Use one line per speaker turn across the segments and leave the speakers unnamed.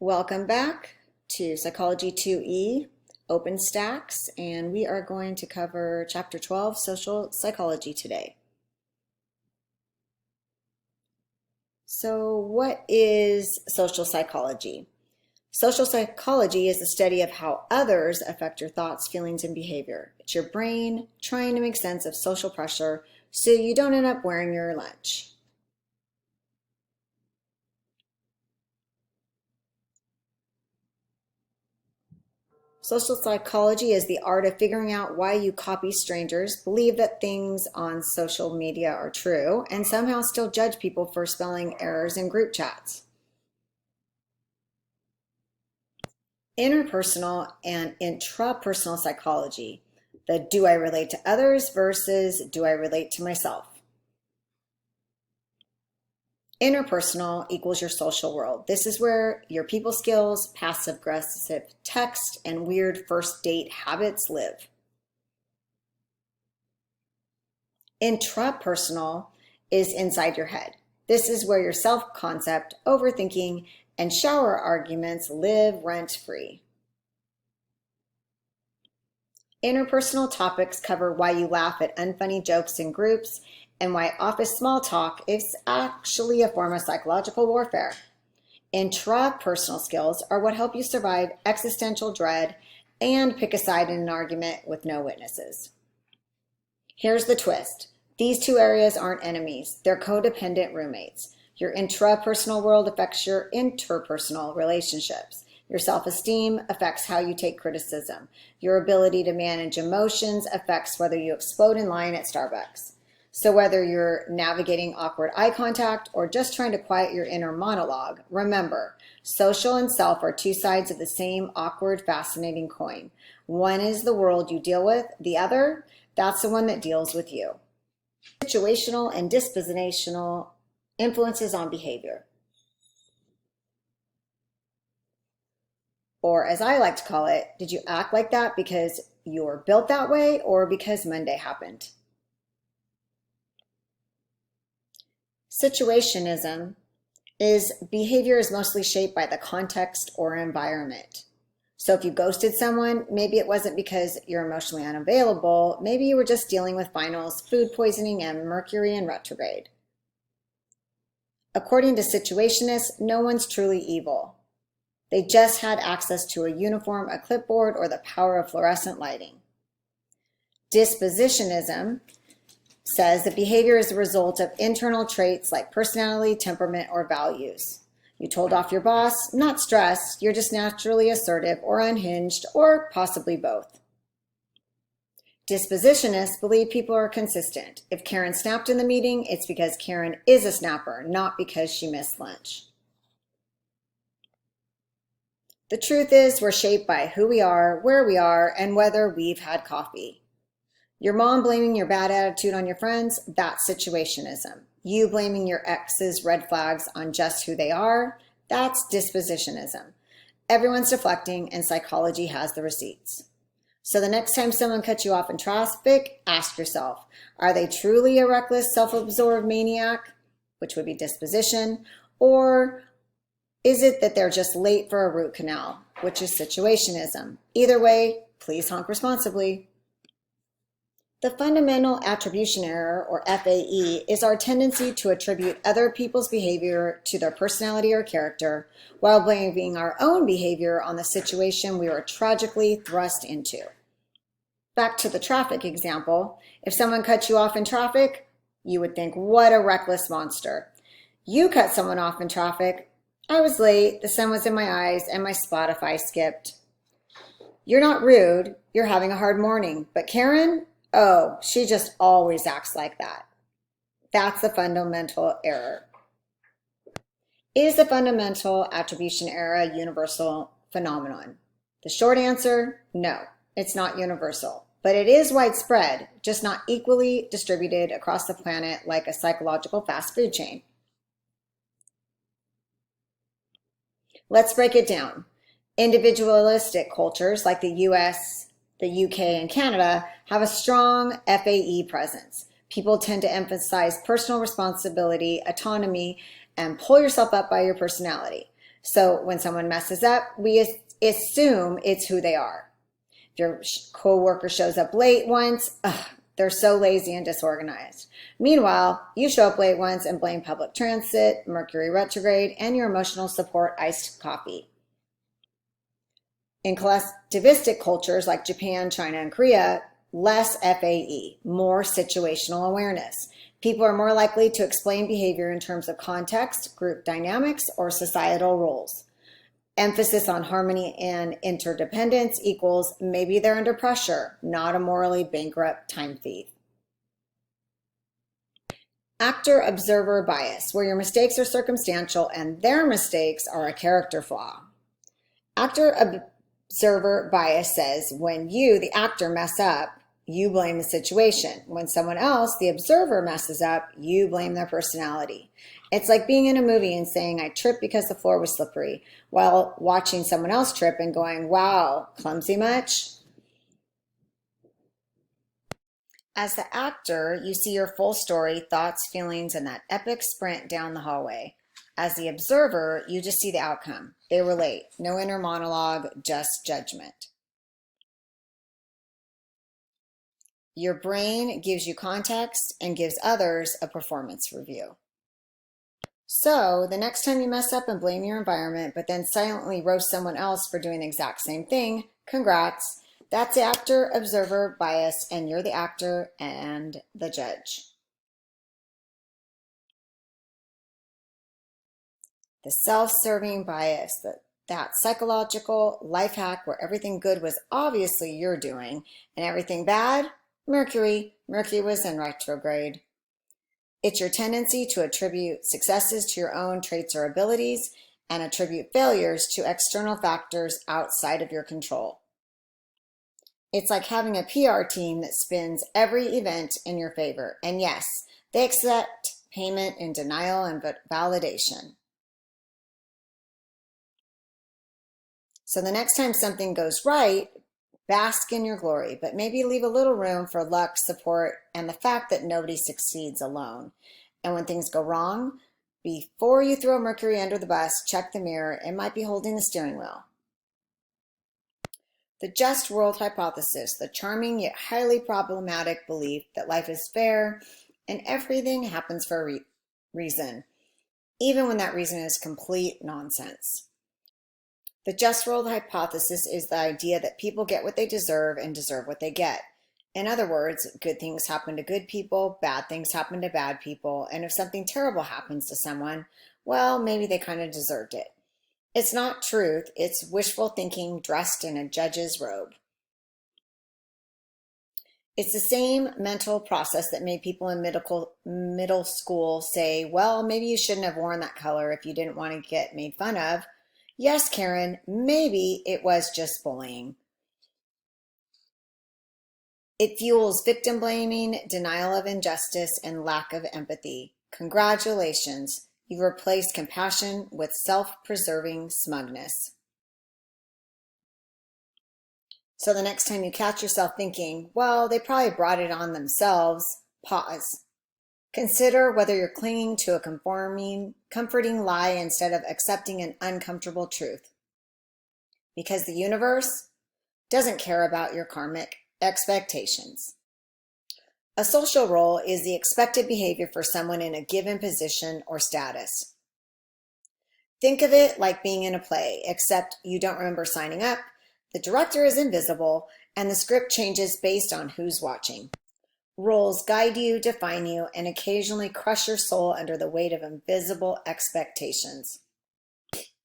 Welcome back to Psychology 2E, Openstax, and we are going to cover Chapter 12, Social Psychology today. So what is social psychology? Social psychology is the study of how others affect your thoughts, feelings, and behavior. It's your brain trying to make sense of social pressure so you don't end up wearing your lunch. Social psychology is the art of figuring out why you copy strangers, believe that things on social media are true, and somehow still judge people for spelling errors in group chats. Interpersonal and intrapersonal psychology. The do I relate to others versus do I relate to myself. Interpersonal equals your social world. This is where your people skills, passive-aggressive text, and weird first date habits live. Intrapersonal is inside your head. This is where your self-concept, overthinking, and shower arguments live rent-free. Interpersonal topics cover why you laugh at unfunny jokes in groups and why office small talk is actually a form of psychological warfare. Intrapersonal skills are what help you survive existential dread and pick a side in an argument with no witnesses. Here's the twist. These two areas aren't enemies. They're codependent roommates. Your intrapersonal world affects your interpersonal relationships. Your self-esteem affects how you take criticism. Your ability to manage emotions affects whether you explode in line at Starbucks. So whether you're navigating awkward eye contact or just trying to quiet your inner monologue, remember, social and self are two sides of the same awkward, fascinating coin. One is the world you deal with. The other, that's the one that deals with you. Situational and dispositional influences on behavior. Or as I like to call it, did you act like that because you're built that way or because Monday happened? Situationism is behavior is mostly shaped by the context or environment. So if you ghosted someone, maybe it wasn't because you're emotionally unavailable. Maybe you were just dealing with finals, food poisoning, and Mercury in retrograde. According to situationists, no one's truly evil. They just had access to a uniform, a clipboard, or the power of fluorescent lighting. Dispositionism says that behavior is the result of internal traits like personality, temperament, or values. You told off your boss, not stress, you're just naturally assertive or unhinged, or possibly both. Dispositionists believe people are consistent. If Karen snapped in the meeting, it's because Karen is a snapper, not because she missed lunch. The truth is we're shaped by who we are, where we are, and whether we've had coffee. Your mom blaming your bad attitude on your friends, that's situationism. You blaming your ex's red flags on just who they are, that's dispositionism. Everyone's deflecting and psychology has the receipts. So the next time someone cuts you off in traffic, ask yourself, are they truly a reckless, self-absorbed maniac, which would be disposition, or is it that they're just late for a root canal, which is situationism? Either way, please honk responsibly. The fundamental attribution error, or FAE, is our tendency to attribute other people's behavior to their personality or character while blaming our own behavior on the situation we were tragically thrust into. Back to the traffic example, if someone cut you off in traffic, you would think, what a reckless monster. You cut someone off in traffic. I was late, the sun was in my eyes, and my Spotify skipped. You're not rude, you're having a hard morning, but Karen? Oh, she just always acts like that. That's the fundamental error. Is the fundamental attribution error a universal phenomenon? The short answer, no, it's not universal, but it is widespread, just not equally distributed across the planet like a psychological fast food chain. Let's break it down. Individualistic cultures like the US, the UK, and Canada have a strong FAE presence. People tend to emphasize personal responsibility, autonomy, and pull yourself up by your personality. So when someone messes up, we assume it's who they are. If your coworker shows up late once, they're so lazy and disorganized. Meanwhile, you show up late once and blame public transit, Mercury retrograde, and your emotional support iced coffee. In collectivistic cultures like Japan, China, and Korea, less FAE, more situational awareness. People are more likely to explain behavior in terms of context, group dynamics, or societal roles. Emphasis on harmony and interdependence equals maybe they're under pressure, not a morally bankrupt time thief. Actor-observer bias, where your mistakes are circumstantial and their mistakes are a character flaw. Actor-observer bias says when you, the actor, mess up, you blame the situation. When someone else, the observer, messes up, you blame their personality. It's like being in a movie and saying, I tripped because the floor was slippery, while watching someone else trip and going, wow, clumsy much? As the actor, you see your full story, thoughts, feelings, and that epic sprint down the hallway. As the observer, you just see the outcome. They relate. No inner monologue, just judgment. Your brain gives you context and gives others a performance review. So the next time you mess up and blame your environment, but then silently roast someone else for doing the exact same thing, congrats. That's actor-observer bias, and you're the actor and the judge. The self-serving bias, that psychological life hack where everything good was obviously you're doing, and everything bad, Mercury was in retrograde. It's your tendency to attribute successes to your own traits or abilities and attribute failures to external factors outside of your control. It's like having a PR team that spins every event in your favor. And yes, they accept payment in denial and validation. So the next time something goes right, bask in your glory, but maybe leave a little room for luck, support, and the fact that nobody succeeds alone. And when things go wrong, before you throw Mercury under the bus, check the mirror. It might be holding the steering wheel. The just world hypothesis, the charming yet highly problematic belief that life is fair and everything happens for a reason, even when that reason is complete nonsense. The just world hypothesis is the idea that people get what they deserve and deserve what they get. In other words, good things happen to good people, bad things happen to bad people, and if something terrible happens to someone, well, maybe they kind of deserved it. It's not truth, it's wishful thinking dressed in a judge's robe. It's the same mental process that made people in middle school say, well, maybe you shouldn't have worn that color if you didn't want to get made fun of. Yes, Karen, maybe it was just bullying. It fuels victim blaming, denial of injustice, and lack of empathy. Congratulations, you've replaced compassion with self-preserving smugness. So the next time you catch yourself thinking, well, they probably brought it on themselves, pause. Consider whether you're clinging to a comforting lie instead of accepting an uncomfortable truth. Because the universe doesn't care about your karmic expectations. A social role is the expected behavior for someone in a given position or status. Think of it like being in a play, except you don't remember signing up, the director is invisible, and the script changes based on who's watching. Roles guide you, define you, and occasionally crush your soul under the weight of invisible expectations.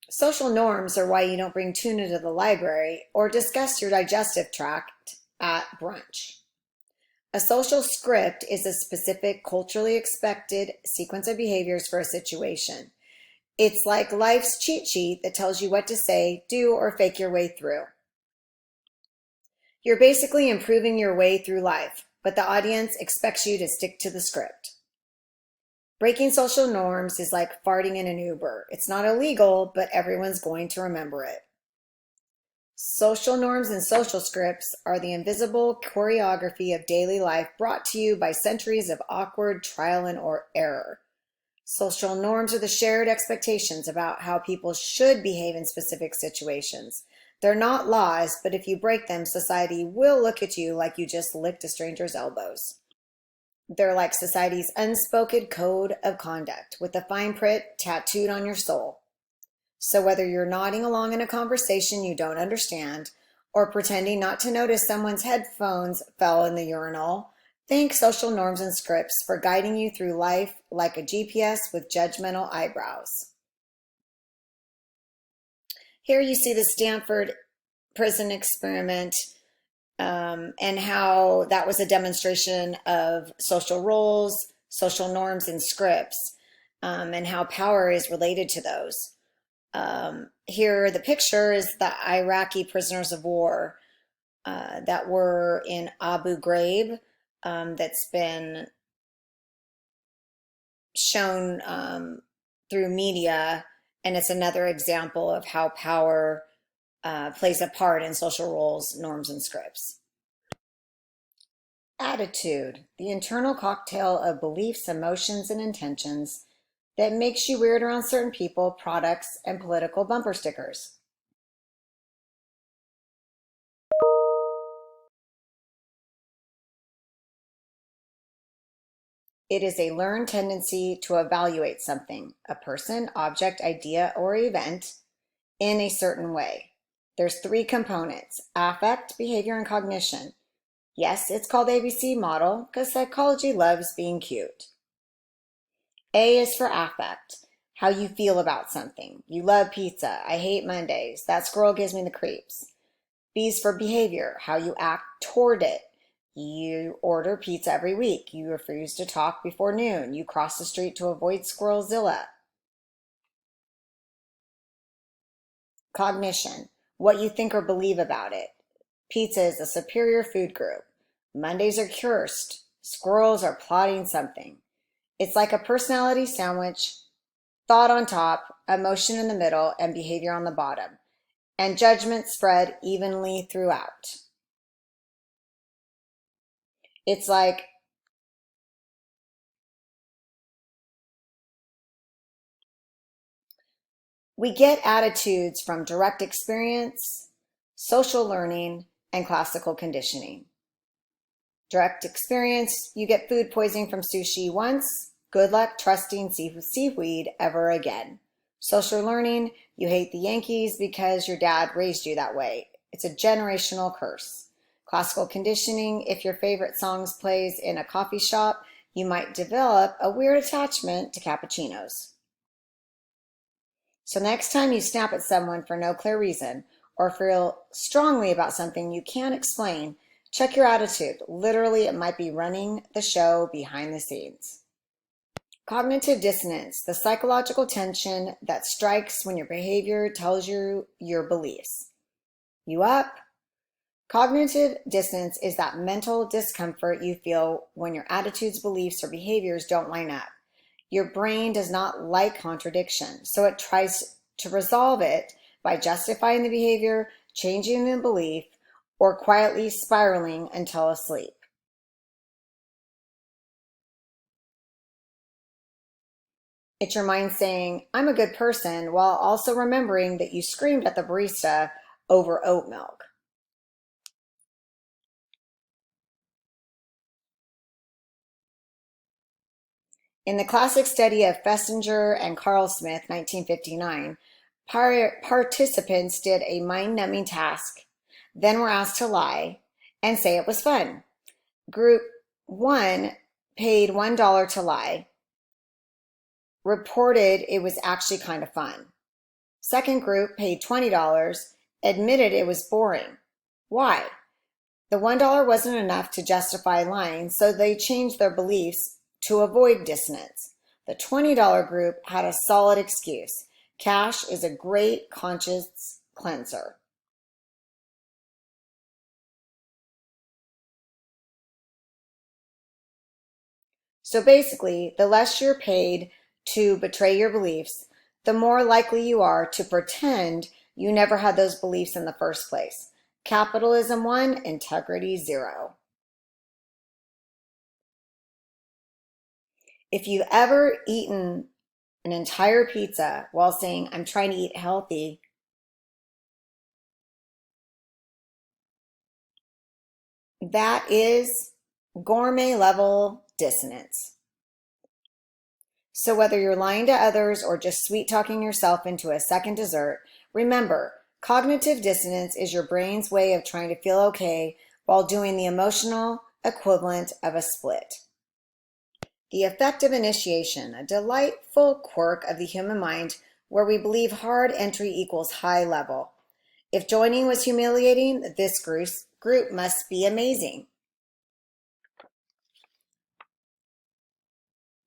Social norms are why you don't bring tuna to the library or discuss your digestive tract at brunch. A social script is a specific, culturally expected sequence of behaviors for a situation. It's like life's cheat sheet that tells you what to say, do, or fake your way through. You're basically improving your way through life, but the audience expects you to stick to the script. Breaking social norms is like farting in an Uber. It's not illegal, but everyone's going to remember it. Social norms and social scripts are the invisible choreography of daily life brought to you by centuries of awkward trial and error. Social norms are the shared expectations about how people should behave in specific situations. They're not laws, but if you break them, society will look at you like you just licked a stranger's elbows. They're like society's unspoken code of conduct with the fine print tattooed on your soul. So whether you're nodding along in a conversation you don't understand or pretending not to notice someone's headphones fell in the urinal, thank social norms and scripts for guiding you through life like a GPS with judgmental eyebrows. Here you see the Stanford prison experiment, and how that was a demonstration of social roles, social norms, and scripts, and how power is related to those. Here, the picture is the Iraqi prisoners of war that were in Abu Ghraib, that's been shown through media, and it's another example of how power plays a part in social roles, norms, and scripts. Attitude, the internal cocktail of beliefs, emotions, and intentions that makes you weird around certain people, products, and political bumper stickers. It is a learned tendency to evaluate something, a person, object, idea, or event, in a certain way. There's three components: affect, behavior, and cognition. Yes, it's called ABC model because psychology loves being cute. A is for affect, how you feel about something. You love pizza. I hate Mondays. That squirrel gives me the creeps. B is for behavior, how you act toward it. You order pizza every week. You refuse to talk before noon. You cross the street to avoid Squirrelzilla. Cognition, what you think or believe about it. Pizza is a superior food group. Mondays are cursed. Squirrels are plotting something. It's like a personality sandwich: thought on top, emotion in the middle, and behavior on the bottom, and judgment spread evenly throughout. It's like we get attitudes from direct experience, social learning, and classical conditioning. Direct experience, you get food poisoning from sushi once. Good luck trusting seaweed ever again. Social learning, you hate the Yankees because your dad raised you that way. It's a generational curse. Classical conditioning, if your favorite songs plays in a coffee shop, you might develop a weird attachment to cappuccinos. So next time you snap at someone for no clear reason or feel strongly about something you can't explain, check your attitude. Literally, it might be running the show behind the scenes. Cognitive dissonance, the psychological tension that strikes when your behavior tells you your beliefs. You up? Cognitive dissonance is that mental discomfort you feel when your attitudes, beliefs, or behaviors don't line up. Your brain does not like contradiction, so it tries to resolve it by justifying the behavior, changing the belief, or quietly spiraling until asleep. It's your mind saying, I'm a good person, while also remembering that you screamed at the barista over oat milk. In the classic study of Festinger and Carl Smith, 1959, participants did a mind-numbing task, then were asked to lie and say it was fun. Group 1 paid $1 to lie, reported it was actually kind of fun. Second group paid $20, admitted it was boring. Why? The $1 wasn't enough to justify lying, so they changed their beliefs to avoid dissonance. The $20 group had a solid excuse. Cash is a great conscience cleanser. So basically, the less you're paid to betray your beliefs, the more likely you are to pretend you never had those beliefs in the first place. Capitalism 1, integrity 0. If you've ever eaten an entire pizza while saying, I'm trying to eat healthy, that is gourmet level dissonance. So, whether you're lying to others or just sweet talking yourself into a second dessert, remember cognitive dissonance is your brain's way of trying to feel okay while doing the emotional equivalent of a split. The effect of initiation, a delightful quirk of the human mind where we believe hard entry equals high level. If joining was humiliating, this group must be amazing.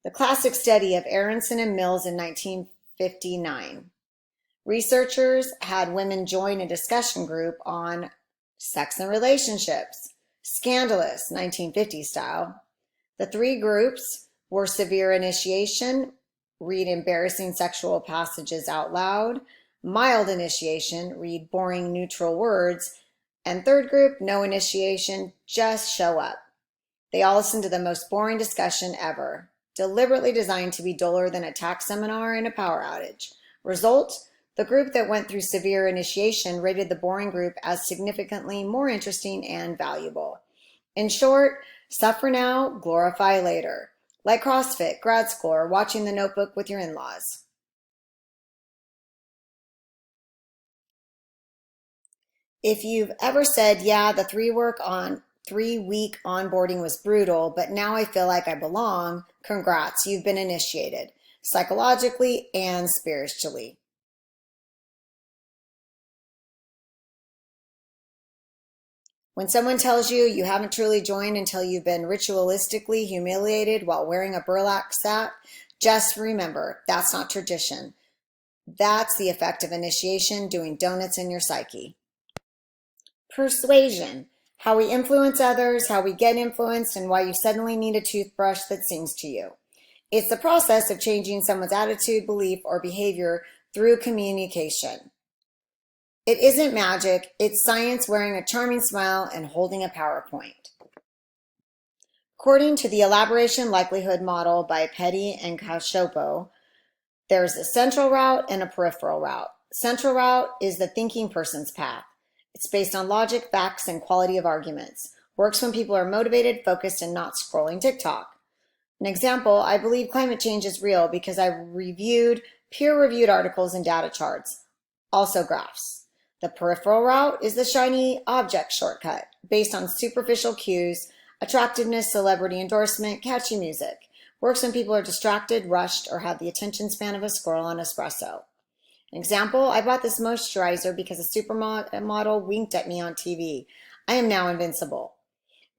The classic study of Aronson and Mills in 1959. Researchers had women join a discussion group on sex and relationships, scandalous 1950s style. The three groups were severe initiation, read embarrassing sexual passages out loud, mild initiation, read boring neutral words, and third group, no initiation, just show up. They all listened to the most boring discussion ever, deliberately designed to be duller than a tax seminar and a power outage. Result? The group that went through severe initiation rated the boring group as significantly more interesting and valuable. In short, suffer now, glorify later. Like CrossFit, grad school, or watching The Notebook with your in-laws. If you've ever said, yeah, the 3-week onboarding was brutal, but now I feel like I belong, congrats, you've been initiated, psychologically and spiritually. When someone tells you you haven't truly joined until you've been ritualistically humiliated while wearing a burlap sack, just remember that's not tradition. That's the effect of initiation doing donuts in your psyche. Persuasion. How we influence others, how we get influenced, and why you suddenly need a toothbrush that sings to you. It's the process of changing someone's attitude, belief, or behavior through communication. It isn't magic, it's science wearing a charming smile and holding a PowerPoint. According to the elaboration likelihood model by Petty and Cacioppo, there's a central route and a peripheral route. Central route is the thinking person's path. It's based on logic, facts, and quality of arguments. Works when people are motivated, focused, and not scrolling TikTok. An example, I believe climate change is real because I reviewed peer-reviewed articles and data charts, also graphs. The peripheral route is the shiny object shortcut, based on superficial cues, attractiveness, celebrity endorsement, catchy music. Works when people are distracted, rushed, or have the attention span of a squirrel on espresso. An example, I bought this moisturizer because a supermodel winked at me on TV. I am now invincible.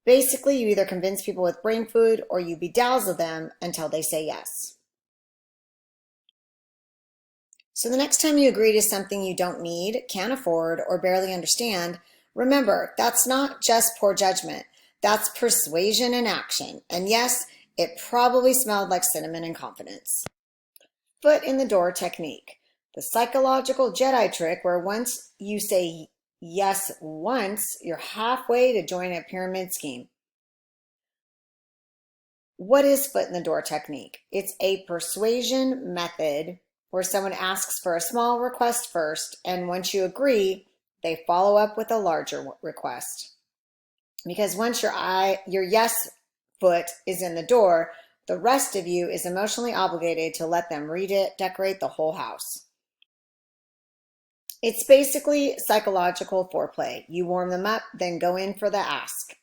Basically, you either convince people with brain food or you bedazzle them until they say yes. So the next time you agree to something you don't need, can't afford, or barely understand, remember, that's not just poor judgment. That's persuasion in action. And yes, it probably smelled like cinnamon and confidence. Foot in the door technique. The psychological Jedi trick where once you say yes once, you're halfway to join a pyramid scheme. What is foot in the door technique? It's a persuasion method where someone asks for a small request first, and once you agree, they follow up with a larger request. Because once your yes foot is in the door, the rest of you is emotionally obligated to let them redecorate the whole house. It's basically psychological foreplay. You warm them up, then go in for the ask.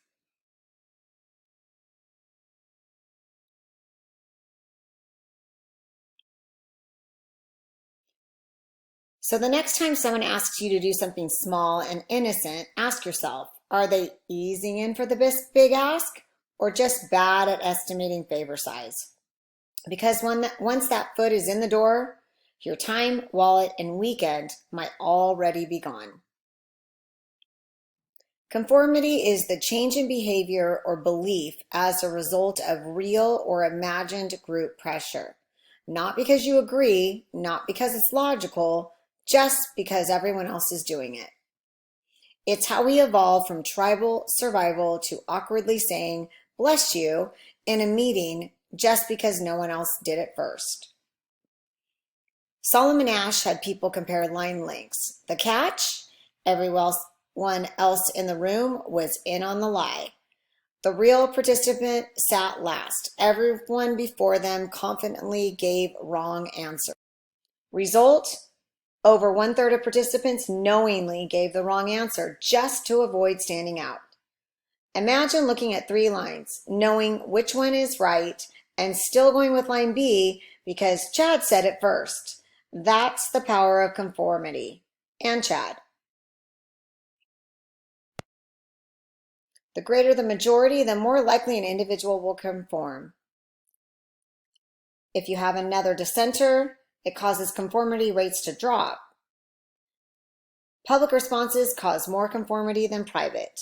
So the next time someone asks you to do something small and innocent, ask yourself, are they easing in for the big ask or just bad at estimating favor size? Because once that foot is in the door, your time, wallet, and weekend might already be gone. Conformity is the change in behavior or belief as a result of real or imagined group pressure. Not because you agree, not because it's logical, just because everyone else is doing it. It's how we evolved from tribal survival to awkwardly saying, bless you, in a meeting just because no one else did it first. Solomon Ash had people compare line lengths. The catch? Everyone else in the room was in on the lie. The real participant sat last. Everyone before them confidently gave wrong answers. Result? Over one-third of participants knowingly gave the wrong answer just to avoid standing out. Imagine looking at 3 lines, knowing which one is right, and still going with line B because Chad said it first. That's the power of conformity. And Chad. The greater the majority, the more likely an individual will conform. If you have another dissenter, it causes conformity rates to drop. Public responses cause more conformity than private.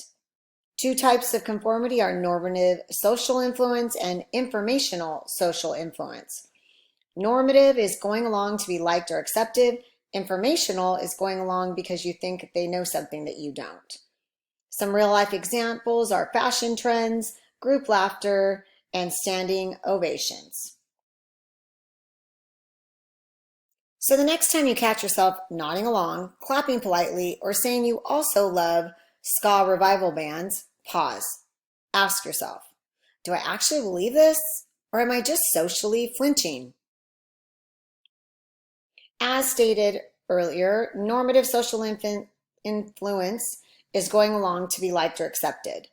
2 types of conformity are normative social influence and informational social influence. Normative is going along to be liked or accepted. Informational is going along because you think they know something that you don't. Some real-life examples are fashion trends, group laughter, and standing ovations. So the next time you catch yourself nodding along, clapping politely, or saying you also love ska revival bands, pause. Ask yourself, do I actually believe this, or am I just socially flinching? As stated earlier, normative social influence is going along to be liked or accepted.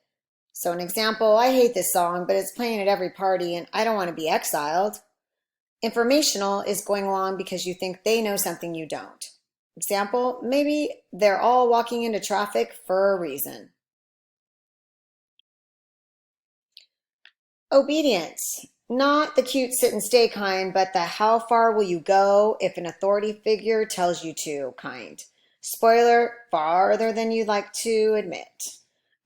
So an example, I hate this song, but it's playing at every party and I don't want to be exiled. Informational is going along because you think they know something you don't. Example, maybe they're all walking into traffic for a reason. Obedience. Not the cute sit and stay kind, but the how far will you go if an authority figure tells you to kind. Spoiler, farther than you'd like to admit.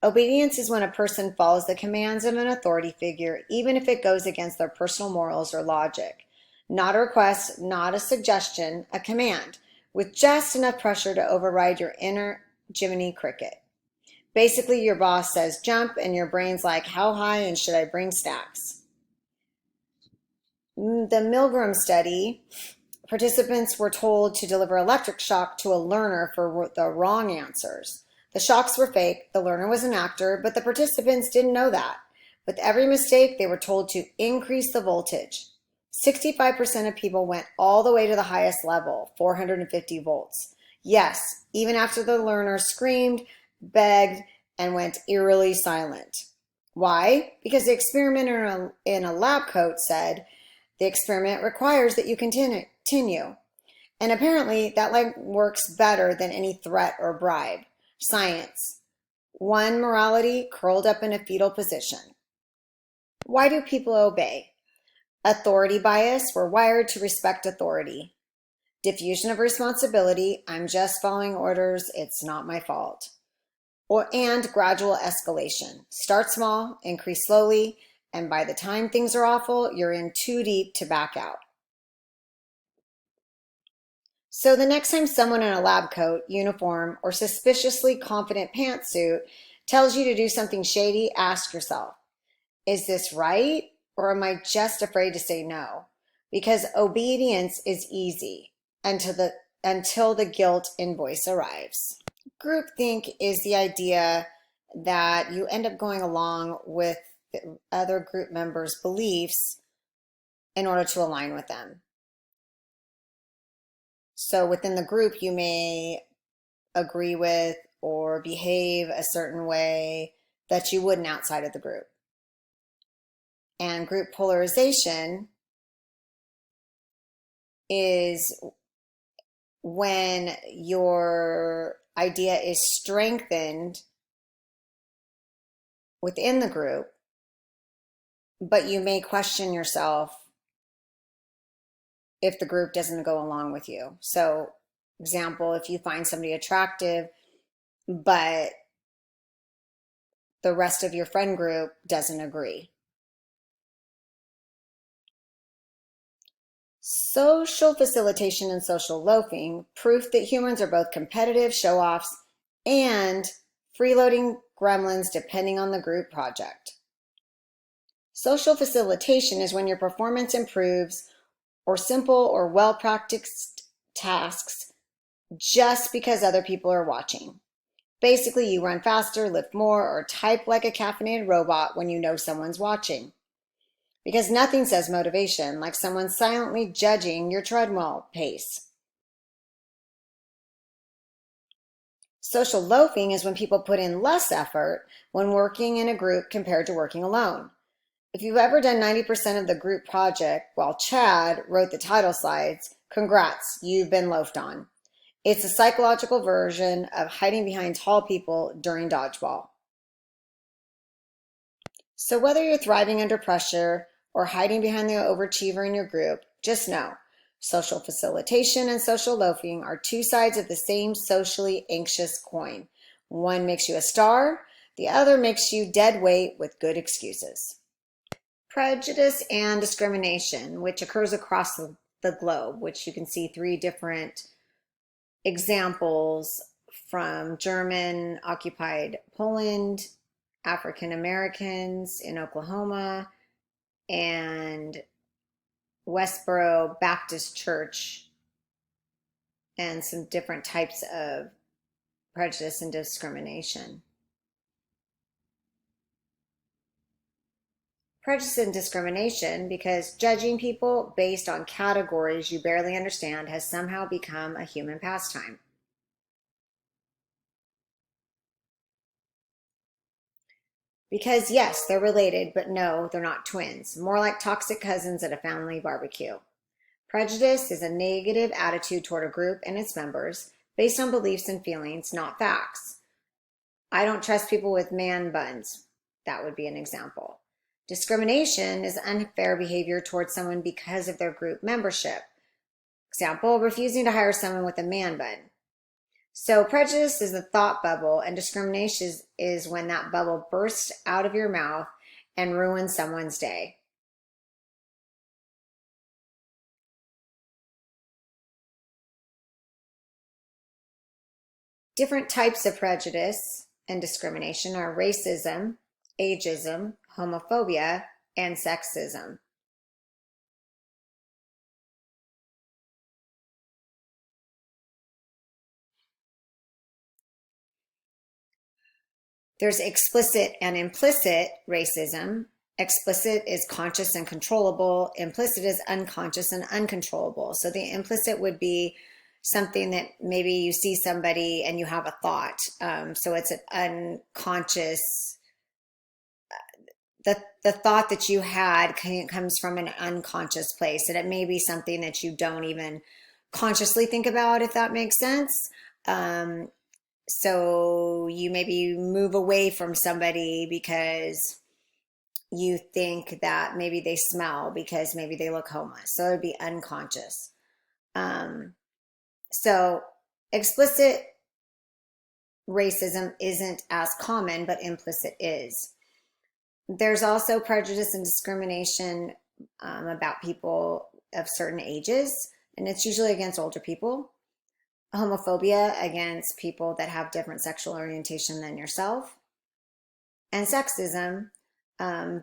Obedience is when a person follows the commands of an authority figure, even if it goes against their personal morals or logic. Not a request, not a suggestion, a command, with just enough pressure to override your inner Jiminy Cricket. Basically, your boss says jump, and your brain's like, how high and should I bring stacks? The Milgram study, participants were told to deliver electric shock to a learner for the wrong answers. The shocks were fake, the learner was an actor, but the participants didn't know that. With every mistake, they were told to increase the voltage. 65% of people went all the way to the highest level, 450 volts. Yes, even after the learner screamed, begged, and went eerily silent. Why? Because the experimenter in a lab coat said, the experiment requires that you continue. And apparently that works better than any threat or bribe. Science. One morality curled up in a fetal position. Why do people obey? Authority bias. We're wired to respect authority. Diffusion of responsibility. I'm just following orders. It's not my fault. And gradual escalation. Start small, increase slowly, and by the time things are awful, you're in too deep to back out. So the next time someone in a lab coat, uniform, or suspiciously confident pantsuit tells you to do something shady, ask yourself, is this right? Or am I just afraid to say no? Because obedience is easy until the guilt invoice arrives. Groupthink is the idea that you end up going along with the other group members' beliefs in order to align with them. So within the group, you may agree with or behave a certain way that you wouldn't outside of the group. And group polarization is when your idea is strengthened within the group, but you may question yourself if the group doesn't go along with you. So, example, if you find somebody attractive, but the rest of your friend group doesn't agree. Social facilitation and social loafing, proof that humans are both competitive show-offs and freeloading gremlins depending on the group project. Social facilitation is when your performance improves or simple or well-practiced tasks just because other people are watching. Basically, you run faster, lift more, or type like a caffeinated robot when you know someone's watching. Because nothing says motivation like someone silently judging your treadmill pace. Social loafing is when people put in less effort when working in a group compared to working alone. If you've ever done 90% of the group project while Chad wrote the title slides, congrats, you've been loafed on. It's a psychological version of hiding behind tall people during dodgeball. So whether you're thriving under pressure or hiding behind the overachiever in your group, just know social facilitation and social loafing are two sides of the same socially anxious coin. One makes you a star, the other makes you dead weight with good excuses. Prejudice and discrimination, which occurs across the globe, which you can see three different examples from German occupied Poland, African Americans in Oklahoma, and Westboro Baptist Church, and some different types of prejudice and discrimination. Prejudice and discrimination, because judging people based on categories you barely understand has somehow become a human pastime. Because yes, they're related, but no, they're not twins. More like toxic cousins at a family barbecue. Prejudice is a negative attitude toward a group and its members based on beliefs and feelings, not facts. I don't trust people with man buns. That would be an example. Discrimination is unfair behavior towards someone because of their group membership. Example, refusing to hire someone with a man bun. So prejudice is a thought bubble, and discrimination is when that bubble bursts out of your mouth and ruins someone's day. Different types of prejudice and discrimination are racism, ageism, homophobia, and sexism. There's explicit and implicit racism. Explicit is conscious and controllable. Implicit is unconscious and uncontrollable. So the implicit would be something that maybe you see somebody and you have a thought. So it's an unconscious, the thought that you had comes from an unconscious place. And it may be something that you don't even consciously think about, if that makes sense. So you maybe move away from somebody because you think that maybe they smell because maybe they look homeless. So it would be unconscious. So explicit racism isn't as common, but implicit is. There's also prejudice and discrimination about people of certain ages, and it's usually against older people. Homophobia against people that have different sexual orientation than yourself. And sexism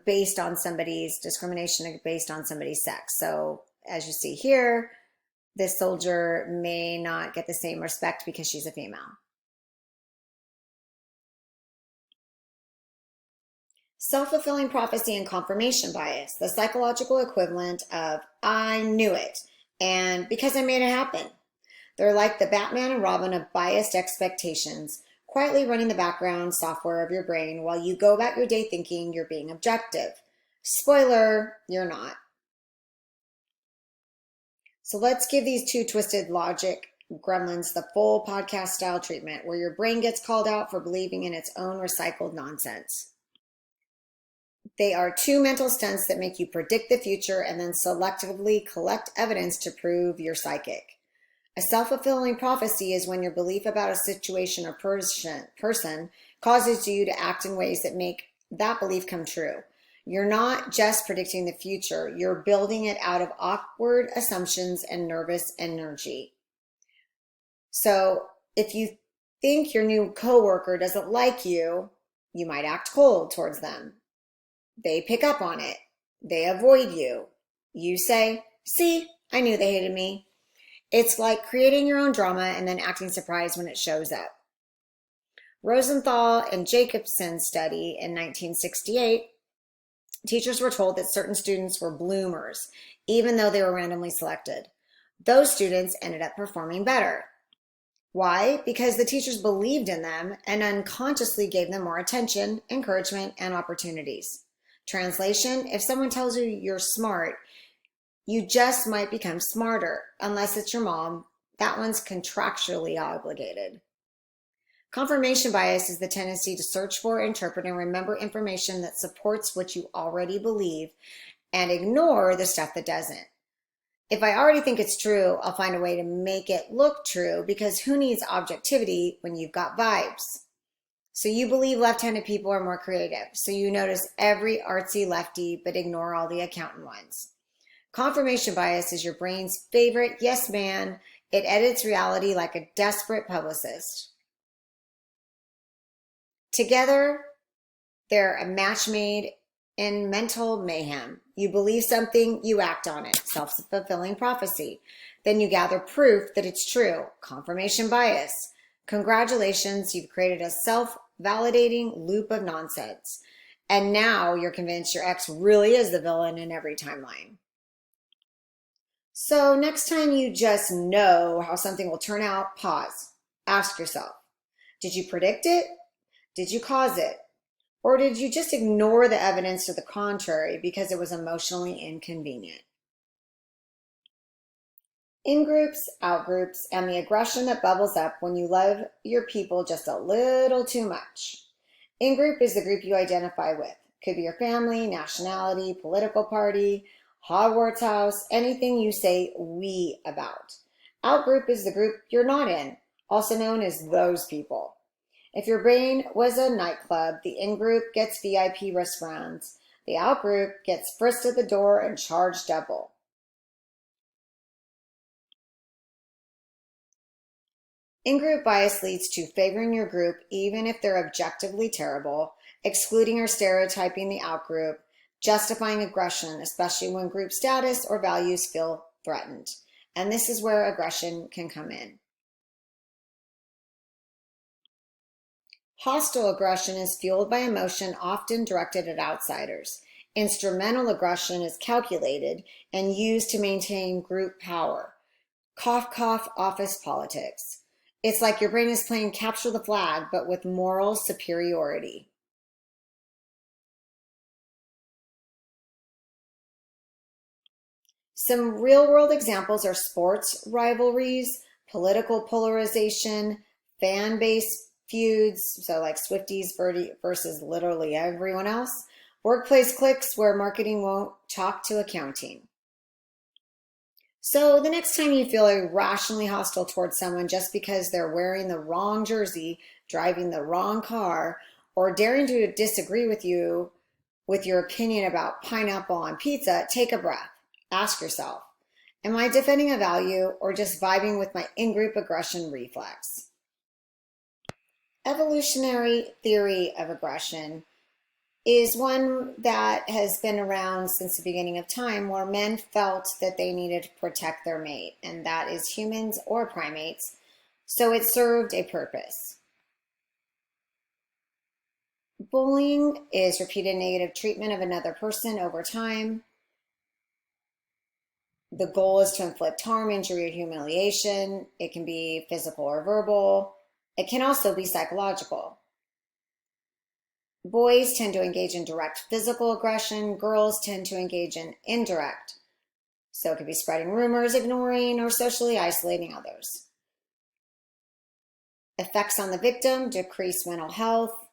based on somebody's discrimination based on somebody's sex. So as you see here, this soldier may not get the same respect because she's a female. Self-fulfilling prophecy and confirmation bias, the psychological equivalent of I knew it and because I made it happen. They're like the Batman and Robin of biased expectations, quietly running the background software of your brain while you go about your day thinking you're being objective. Spoiler, you're not. So let's give these two twisted logic gremlins the full podcast style treatment where your brain gets called out for believing in its own recycled nonsense. They are two mental stunts that make you predict the future and then selectively collect evidence to prove you're psychic. A self-fulfilling prophecy is when your belief about a situation or person causes you to act in ways that make that belief come true. You're not just predicting the future, you're building it out of awkward assumptions and nervous energy. So if you think your new coworker doesn't like you, you might act cold towards them. They pick up on it. They avoid you. You say, see, I knew they hated me. It's like creating your own drama and then acting surprised when it shows up. Rosenthal and Jacobson's study in 1968, teachers were told that certain students were bloomers, even though they were randomly selected. Those students ended up performing better. Why? Because the teachers believed in them and unconsciously gave them more attention, encouragement, and opportunities. Translation: if someone tells you you're smart, you just might become smarter, unless it's your mom. That one's contractually obligated. Confirmation bias is the tendency to search for, interpret, and remember information that supports what you already believe and ignore the stuff that doesn't. If I already think it's true, I'll find a way to make it look true, because who needs objectivity when you've got vibes? So you believe left-handed people are more creative, so you notice every artsy lefty but ignore all the accountant ones. Confirmation bias is your brain's favorite yes man. It edits reality like a desperate publicist. Together, they're a match made in mental mayhem. You believe something, you act on it. Self-fulfilling prophecy. Then you gather proof that it's true. Confirmation bias. Congratulations, you've created a self-validating loop of nonsense. And now you're convinced your ex really is the villain in every timeline. So next time you just know how something will turn out, pause. Ask yourself, did you predict it? Did you cause it? Or did you just ignore the evidence to the contrary because it was emotionally inconvenient? In-groups, out-groups, and the aggression that bubbles up when you love your people just a little too much. In-group is the group you identify with. Could be your family, nationality, political party, Hogwarts house, anything you say we about. Out-group is the group you're not in, also known as those people. If your brain was a nightclub, the in-group gets VIP wristbands. The out-group gets frisked at the door and charged double. In-group bias leads to favoring your group even if they're objectively terrible, excluding or stereotyping the out-group, justifying aggression, especially when group status or values feel threatened. And this is where aggression can come in. Hostile aggression is fueled by emotion often directed at outsiders. Instrumental aggression is calculated and used to maintain group power. Cough, cough, office politics. It's like your brain is playing capture the flag, but with moral superiority. Some real-world examples are sports rivalries, political polarization, fan base feuds, so like Swifties versus literally everyone else, workplace cliques where marketing won't talk to accounting. So the next time you feel irrationally hostile towards someone just because they're wearing the wrong jersey, driving the wrong car, or daring to disagree with you with your opinion about pineapple on pizza, take a breath. Ask yourself, am I defending a value or just vibing with my in-group aggression reflex? Evolutionary theory of aggression is one that has been around since the beginning of time, where men felt that they needed to protect their mate, and that is humans or primates, so it served a purpose. Bullying is repeated negative treatment of another person over time. The goal is to inflict harm, injury, or humiliation. It can be physical or verbal. It can also be psychological. Boys tend to engage in direct physical aggression. Girls tend to engage in indirect. So it could be spreading rumors, ignoring, or socially isolating others. Effects on the victim: decrease mental health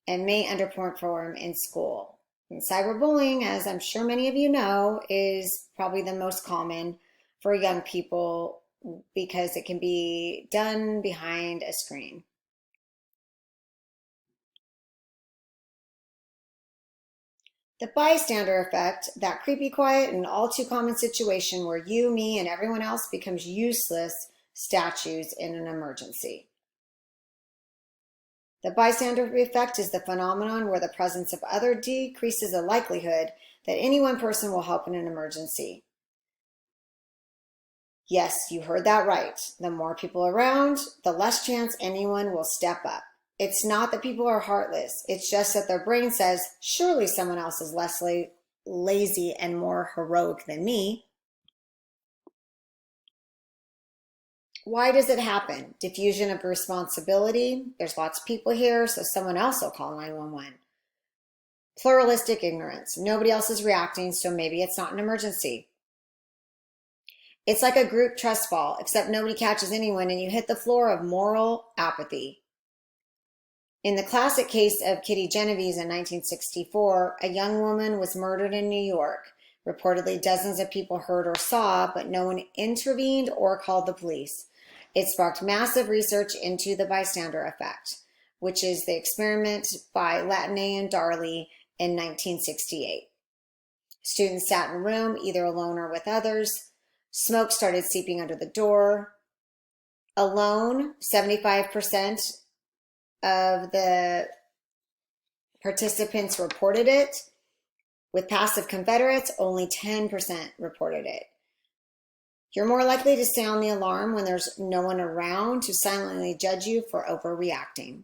and may underperform in school. And cyberbullying, as I'm sure many of you know, is probably the most common for young people because it can be done behind a screen. The bystander effect, that creepy, quiet, and all too common situation where you, me, and everyone else becomes useless statues in an emergency. The bystander effect is the phenomenon where the presence of others decreases the likelihood that any one person will help in an emergency. Yes, you heard that right. The more people around, the less chance anyone will step up. It's not that people are heartless. It's just that their brain says, surely someone else is less lazy and more heroic than me. Why does it happen? Diffusion of responsibility. There's lots of people here, so someone else will call 911. Pluralistic ignorance. Nobody else is reacting, so maybe it's not an emergency. It's like a group trust fall, except nobody catches anyone and you hit the floor of moral apathy. In the classic case of Kitty Genovese in 1964, a young woman was murdered in New York. Reportedly, dozens of people heard or saw, but no one intervened or called the police. It sparked massive research into the bystander effect, which is the experiment by Latine and Darley in 1968. Students sat in a room, either alone or with others. Smoke started seeping under the door. Alone, 75% of the participants reported it. With passive Confederates, only 10% reported it. You're more likely to sound the alarm when there's no one around to silently judge you for overreacting.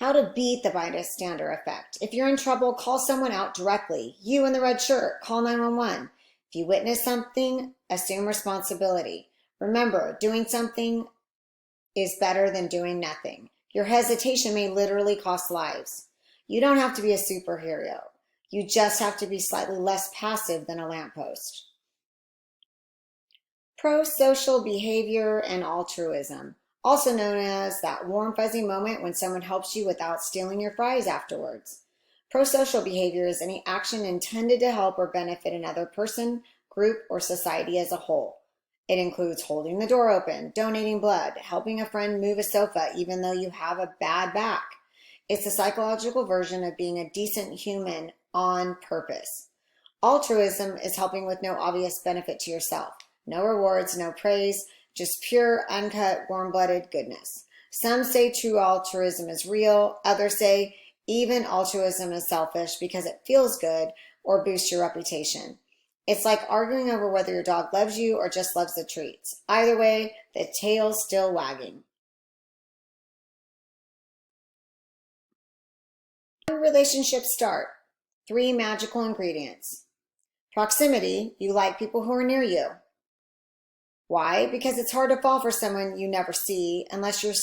How to beat the bystander effect. If you're in trouble, call someone out directly. You in the red shirt, call 911. If you witness something, assume responsibility. Remember, doing something is better than doing nothing. Your hesitation may literally cost lives. You don't have to be a superhero. You just have to be slightly less passive than a lamppost. Pro-social behavior and altruism, also known as that warm fuzzy moment when someone helps you without stealing your fries afterwards. Pro-social behavior is any action intended to help or benefit another person, group, or society as a whole. It includes holding the door open, donating blood, helping a friend move a sofa even though you have a bad back. It's a psychological version of being a decent human on purpose. Altruism is helping with no obvious benefit to yourself. No rewards, no praise, just pure, uncut, warm-blooded goodness. Some say true altruism is real. Others say even altruism is selfish because it feels good or boosts your reputation. It's like arguing over whether your dog loves you or just loves the treats. Either way, the tail's still wagging. How do relationships start? 3 magical ingredients. Proximity, you like people who are near you. Why? Because it's hard to fall for someone you never see unless you're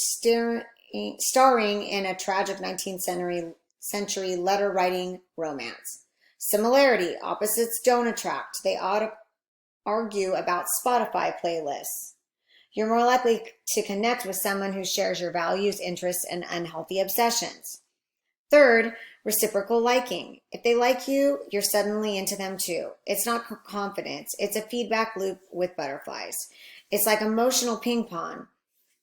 starring in a tragic 19th century letter-writing romance. Similarity, opposites don't attract. They argue about Spotify playlists. You're more likely to connect with someone who shares your values, interests, and unhealthy obsessions. Third, reciprocal liking. If they like you, you're suddenly into them too. It's not confidence. It's a feedback loop with butterflies. It's like emotional ping pong,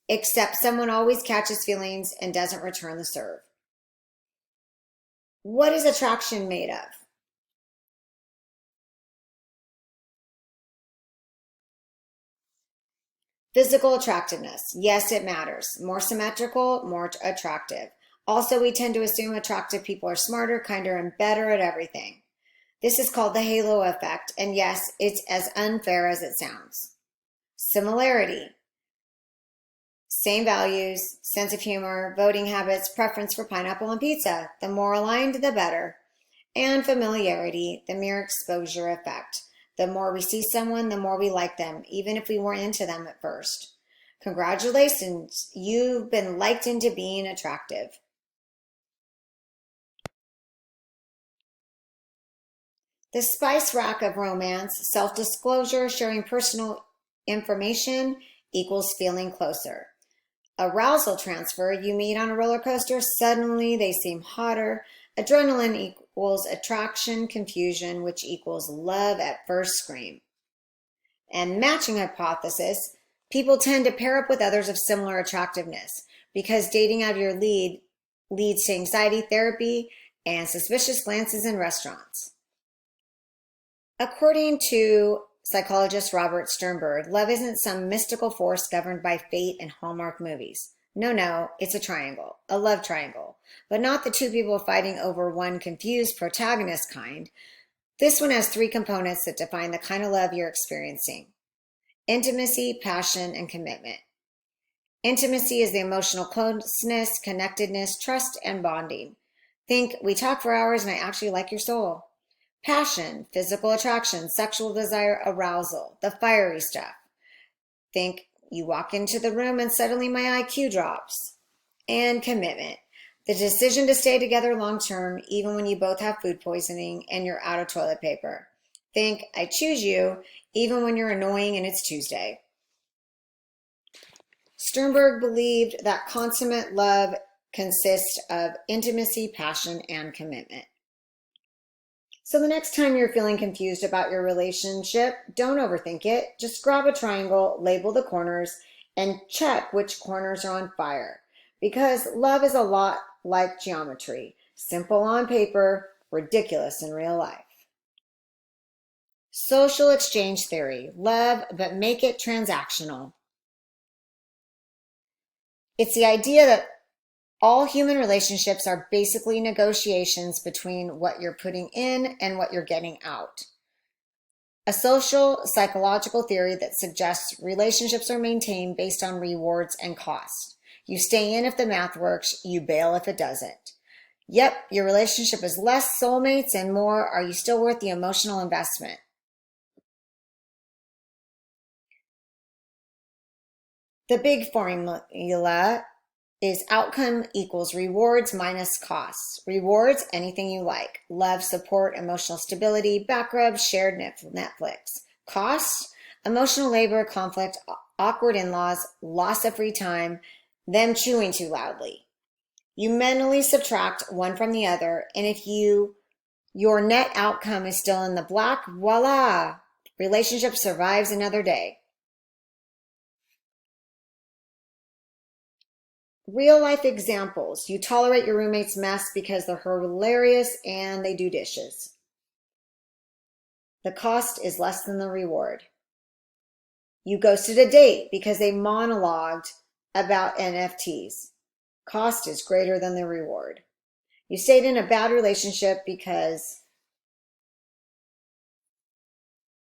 except someone always catches feelings and doesn't return the serve. What is attraction made of? Physical attractiveness. Yes, it matters. More symmetrical, more attractive. Also, we tend to assume attractive people are smarter, kinder, and better at everything. This is called the halo effect, and yes, it's as unfair as it sounds. Similarity. Same values, sense of humor, voting habits, preference for pineapple on pizza. The more aligned, the better. And familiarity, the mere exposure effect. The more we see someone, the more we like them, even if we weren't into them at first. Congratulations, you've been liked into being attractive. The spice rack of romance, self-disclosure, sharing personal information equals feeling closer. Arousal transfer, you meet on a roller coaster, suddenly they seem hotter. Adrenaline equals attraction, confusion, which equals love at first scream. And matching hypothesis, people tend to pair up with others of similar attractiveness because dating out of your lead leads to anxiety therapy and suspicious glances in restaurants. According to psychologist Robert Sternberg, love isn't some mystical force governed by fate and Hallmark movies. No, it's a triangle, a love triangle, but not the two people fighting over one confused protagonist kind. This one has three components that define the kind of love you're experiencing: intimacy, passion, and commitment. Intimacy is the emotional closeness, connectedness, trust, and bonding. Think, we talk for hours and I actually like your soul. Passion, physical attraction, sexual desire, arousal, the fiery stuff. Think, you walk into the room and suddenly my IQ drops. And commitment, the decision to stay together long term, even when you both have food poisoning and you're out of toilet paper. Think, I choose you, even when you're annoying and it's Tuesday. Sternberg believed that consummate love consists of intimacy, passion, and commitment. So the next time you're feeling confused about your relationship, don't overthink it. Just grab a triangle, label the corners, and check which corners are on fire. Because love is a lot like geometry. Simple on paper, ridiculous in real life. Social exchange theory. Love, but make it transactional. It's the idea that all human relationships are basically negotiations between what you're putting in and what you're getting out. A social psychological theory that suggests relationships are maintained based on rewards and costs. You stay in if the math works, you bail if it doesn't. Yep, your relationship is less soulmates and more, are you still worth the emotional investment? The big formula is outcome equals rewards minus costs. Rewards, anything you like. Love, support, emotional stability, back rub, shared Netflix. Costs, emotional labor, conflict, awkward in-laws, loss of free time, them chewing too loudly. You mentally subtract one from the other, and if your net outcome is still in the black, voila, relationship survives another day. Real life examples. You tolerate your roommate's mess because they're hilarious and they do dishes. The cost is less than the reward. You ghosted a date because they monologued about NFTs. Cost is greater than the reward. You stayed in a bad relationship because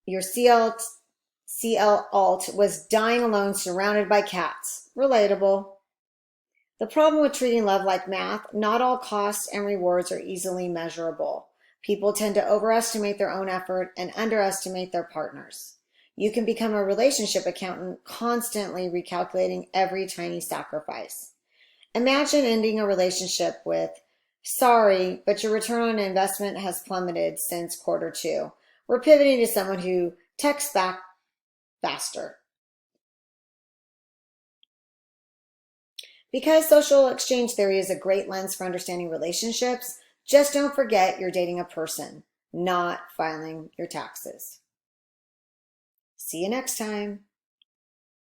your CL alt was dying alone surrounded by cats. Relatable. The problem with treating love like math, not all costs and rewards are easily measurable. People tend to overestimate their own effort and underestimate their partners. You can become a relationship accountant, constantly recalculating every tiny sacrifice. Imagine ending a relationship with, sorry, but your return on investment has plummeted since Q2. We're pivoting to someone who texts back faster. Because social exchange theory is a great lens for understanding relationships, just don't forget you're dating a person, not filing your taxes. See you next time.